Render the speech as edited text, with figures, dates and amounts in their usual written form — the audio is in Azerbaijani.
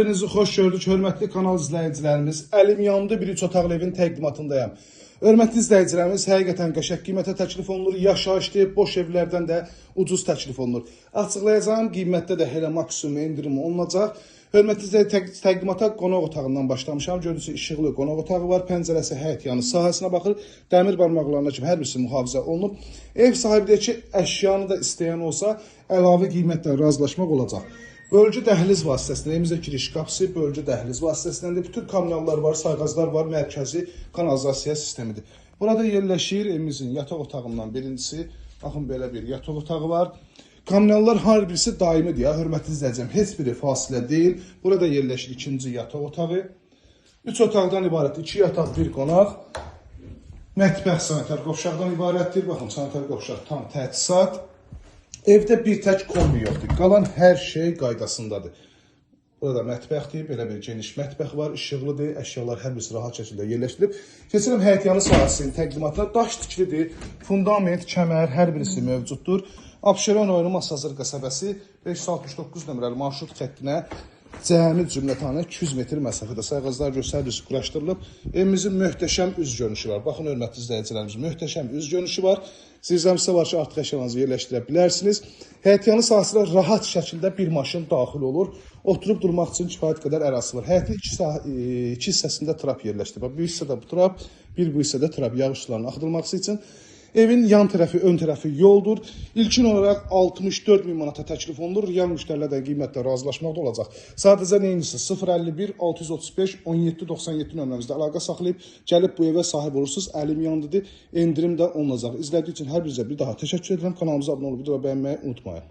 Sizi xoş gördük, hörmətli kanal izləyicilərimiz. Əlim yandı, bir 3 otaqlı evin təqdimatındayım. Hörmətli izləyicilərimiz, həqiqətən qəşəng qiymətə təklif olunur. Yaşayışlı, boş evlərdən də ucuz təklif olunur. Açıqlayacağım, qiymətdə də elə maksimum endirim olunacaq. Hörmətli izləyicilərimiz, təqdimata qonaq otağından başlamışam. Gördüyünüz işıqlı qonaq otağı var. Pəncərəsi həyət yanı sahəsinə baxır. Dəmir barmaqlarına kimi hər birisi mühafizə olunub. Ev sahibi deyir ki, əşyanı da istəyən olsa, əlavə qiymətlə razılaşmaq olacaq. Bölgü dəhliz vasitəsilə, evimizə giriş qapısı bölgü dəhliz vasitəsilə də bütün kamyonlar var, sayğaclar var, mərkəzi kanalizasiya sistemidir. Burada yerləşir evimizin yataq otağından birincisi, baxın belə bir yataq otağı var. Kamyonlar hər birisi daimidir ya, hörmətli izləyicim, heç biri fasilə deyil. Burada yerləşir ikinci yataq otağı. 3 otaqdan ibarət, 2 yataq, 1 qonaq. Mətbəx sanitar qovşaqdan ibarətdir. Baxın, sanitar qovşaq tam təchizat. Evdə bir tək kombi yoxdur. Qalan hər şey qaydasındadır. Burada mətbəxdir, belə bir geniş mətbəx var, işıqlıdır, əşyalar hər birisi rahat şəkildə yerləşdirilib. Keçirəm həyət yanı sahəsinin təqdimatına. Daş tikilidir, fundament, kəmər hər birisi mövcuddur. Abşeron rayonu Masazır qəsəbəsi 569 nömrəli marşrut xəttinə cəmi cümlətanə 200 metr məsafədə sayğaclar göstəricisi quraşdırılıb. Evimizin möhtəşəm üz görünüşü var. Baxın, hörmətli izləyicilərimiz, möhtəşəm üz görünüşü var. Sizlərimizə var ki, artıq əşyalarınızı yerləşdirə bilərsiniz. Həyət yanı sahəsinə rahat şəkildə bir maşın daxil olur. Oturub durmaq üçün kifayət qədər ərazisi var. Həyətin iki hissəsində trap yerləşdirir. Bir hissədə bu trap, bir bu hissədə trap yağış sularının axıdılması üçün. Evin yan tərəfi, ön tərəfi yoldur. İlkin olaraq 64.000 manata təklif olunur. Real müştərilərlə qiymətlə razılaşmaqda olacaq. Sadəcə neyinizi 051 635 1797 nömrəmizdə əlaqə saxlayıb gəlib bu evə sahib olursunuz. Əlim yandıdır. Endirim də olunacaq. İzlədiyi üçün hər birinizə bir daha təşəkkür edirəm. Kanalımıza abunə olub, video bəyənməyi unutmayın.